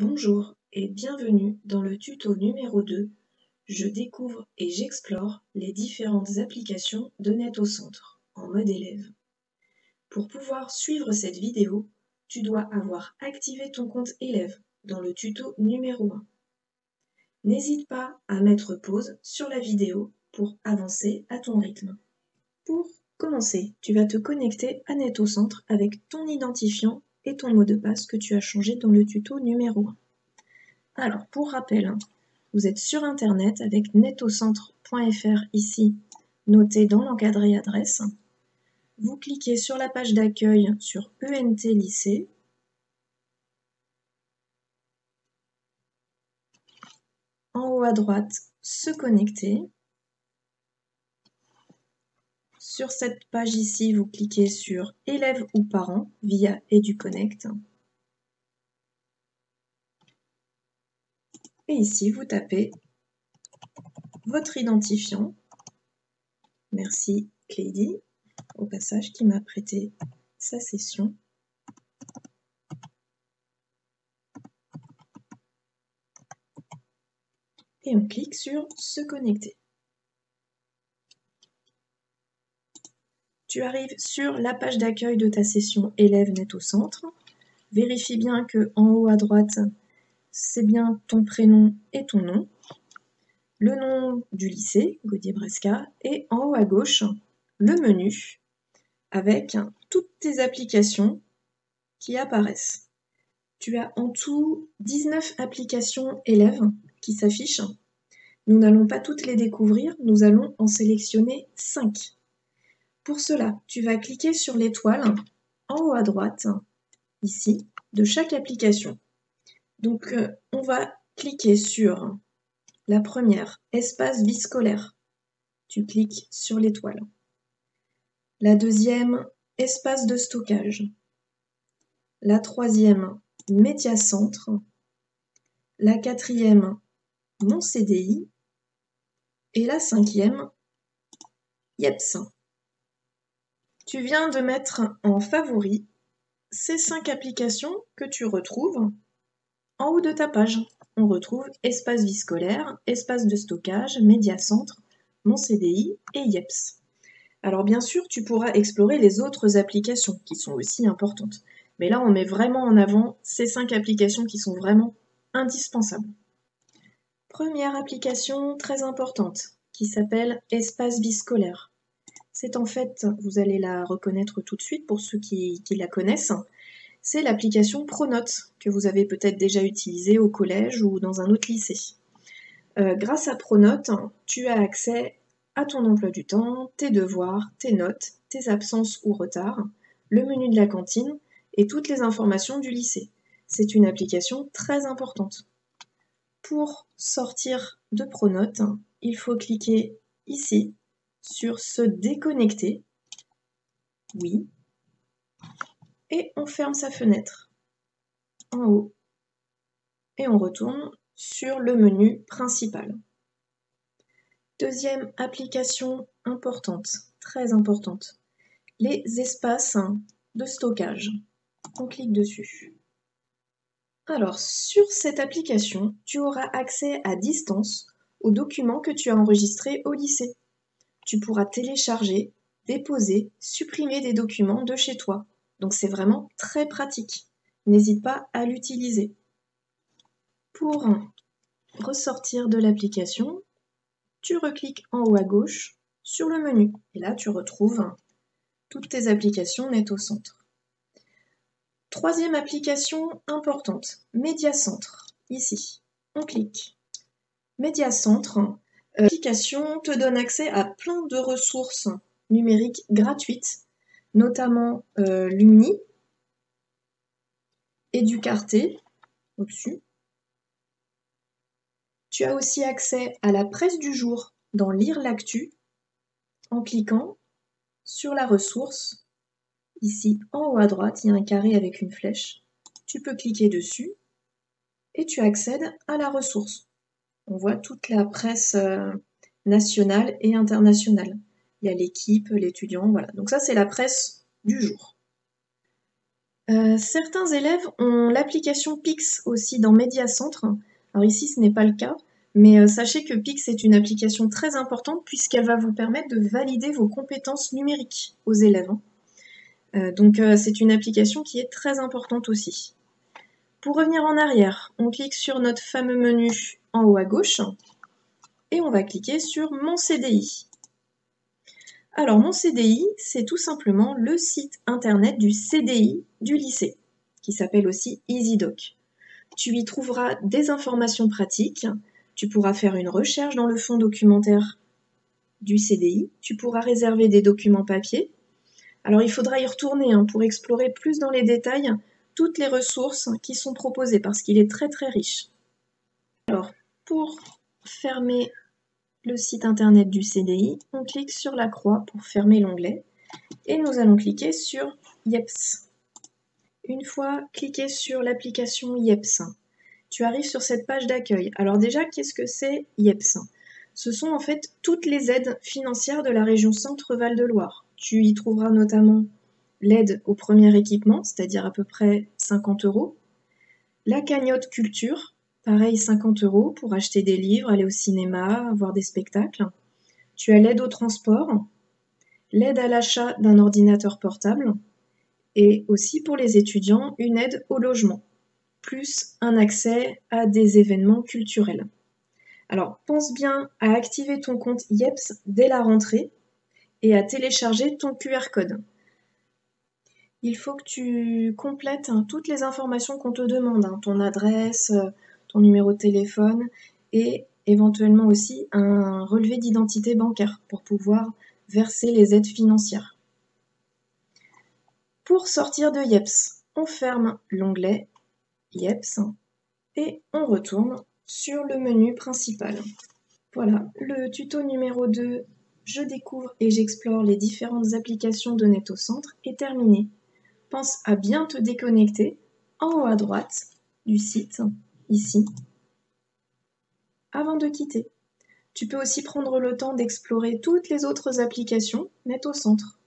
Bonjour et bienvenue dans le tuto numéro 2. Je découvre et j'explore les différentes applications de NetOcentre en mode élève. Pour pouvoir suivre cette vidéo, tu dois avoir activé ton compte élève dans le tuto numéro 1. N'hésite pas à mettre pause sur la vidéo pour avancer à ton rythme. Pour commencer, tu vas te connecter à NetOcentre avec ton identifiant et ton mot de passe que tu as changé dans le tuto numéro 1. Alors, pour rappel, vous êtes sur Internet avec netocentre.fr ici, noté dans l'encadré adresse. Vous cliquez sur la page d'accueil sur ENT Lycée. En haut à droite, se connecter. Sur cette page ici, vous cliquez sur élève ou parent via EduConnect. Et ici, vous tapez votre identifiant. Merci Clédy, au passage, qui m'a prêté sa session. Et on clique sur se connecter. Tu arrives sur la page d'accueil de ta session élève NetOcentre. Vérifie bien que en haut à droite, c'est bien ton prénom et ton nom, le nom du lycée, Gaudier-Bresca, et en haut à gauche, le menu avec toutes tes applications qui apparaissent. Tu as en tout 19 applications élèves qui s'affichent. Nous n'allons pas toutes les découvrir, nous allons en sélectionner 5. Pour cela, tu vas cliquer sur l'étoile en haut à droite, ici, de chaque application. Donc, on va cliquer sur la première, espace vie scolaire. Tu cliques sur l'étoile. La deuxième, espace de stockage. La troisième, médiacentre. La quatrième, mon CDI. Et la cinquième, YEPS. Tu viens de mettre en favori ces 5 applications que tu retrouves en haut de ta page. On retrouve espace vie scolaire, espace de stockage, médiacentre, mon CDI et YEPS. Alors bien sûr, tu pourras explorer les autres applications qui sont aussi importantes. Mais là, on met vraiment en avant ces 5 applications qui sont vraiment indispensables. Première application très importante qui s'appelle espace vie scolaire. C'est en fait, vous allez la reconnaître tout de suite pour ceux qui la connaissent, c'est l'application Pronote que vous avez peut-être déjà utilisée au collège ou dans un autre lycée. Grâce à Pronote, tu as accès à ton emploi du temps, tes devoirs, tes notes, tes absences ou retards, le menu de la cantine et toutes les informations du lycée. C'est une application très importante. Pour sortir de Pronote, il faut cliquer ici sur se déconnecter. Oui. Et on ferme sa fenêtre en haut. Et on retourne sur le menu principal. Deuxième application importante, très importante, les espaces de stockage. On clique dessus. Alors, sur cette application, tu auras accès à distance aux documents que tu as enregistrés au lycée. Tu pourras télécharger, déposer, supprimer des documents de chez toi. Donc c'est vraiment très pratique. N'hésite pas à l'utiliser. Pour ressortir de l'application, tu recliques en haut à gauche sur le menu. Et là, tu retrouves toutes tes applications NetOcentre. Troisième application importante, Médiacentre. Ici, on clique. Médiacentre, l'application te donne accès à plein de ressources numériques gratuites, notamment Lumni, Educarté, au-dessus. Tu as aussi accès à la presse du jour dans Lire l'actu en cliquant sur la ressource. Ici, en haut à droite, il y a un carré avec une flèche. Tu peux cliquer dessus et tu accèdes à la ressource. On voit toute la presse nationale et internationale. Il y a l'équipe, l'étudiant, voilà. Donc ça, c'est la presse du jour. Certains élèves ont l'application Pix aussi dans Médiacentre. Alors ici, ce n'est pas le cas, mais sachez que Pix est une application très importante puisqu'elle va vous permettre de valider vos compétences numériques aux élèves. Donc c'est une application qui est très importante aussi. Pour revenir en arrière, on clique sur notre fameux menu en haut à gauche et on va cliquer sur Mon CDI. Alors mon CDI, c'est tout simplement le site internet du CDI du lycée, qui s'appelle aussi EasyDoc. Tu y trouveras des informations pratiques, tu pourras faire une recherche dans le fond documentaire du CDI, tu pourras réserver des documents papier. Alors il faudra y retourner pour explorer plus dans les détails toutes les ressources qui sont proposées parce qu'il est très très riche. Alors pour fermer le site internet du CDI, on clique sur la croix pour fermer l'onglet et nous allons cliquer sur IEPS. Une fois cliqué sur l'application IEPS, tu arrives sur cette page d'accueil. Alors déjà, qu'est-ce que c'est IEPS? Ce sont en fait toutes les aides financières de la région Centre-Val de Loire. Tu y trouveras notamment l'aide au premier équipement, c'est-à-dire à peu près 50 €, la cagnotte culture, pareil 50 € pour acheter des livres, aller au cinéma, voir des spectacles. Tu as l'aide au transport, l'aide à l'achat d'un ordinateur portable et aussi pour les étudiants, une aide au logement, plus un accès à des événements culturels. Alors, pense bien à activer ton compte IEPS dès la rentrée et à télécharger ton QR code. Il faut que tu complètes toutes les informations qu'on te demande, ton adresse, ton numéro de téléphone et éventuellement aussi un relevé d'identité bancaire pour pouvoir verser les aides financières. Pour sortir de IEPS, on ferme l'onglet IEPS et on retourne sur le menu principal. Voilà, le tuto numéro 2, je découvre et j'explore les différentes applications de Net au Centre est terminé. Pense à bien te déconnecter en haut à droite du site, ici, avant de quitter. Tu peux aussi prendre le temps d'explorer toutes les autres applications Net au Centre.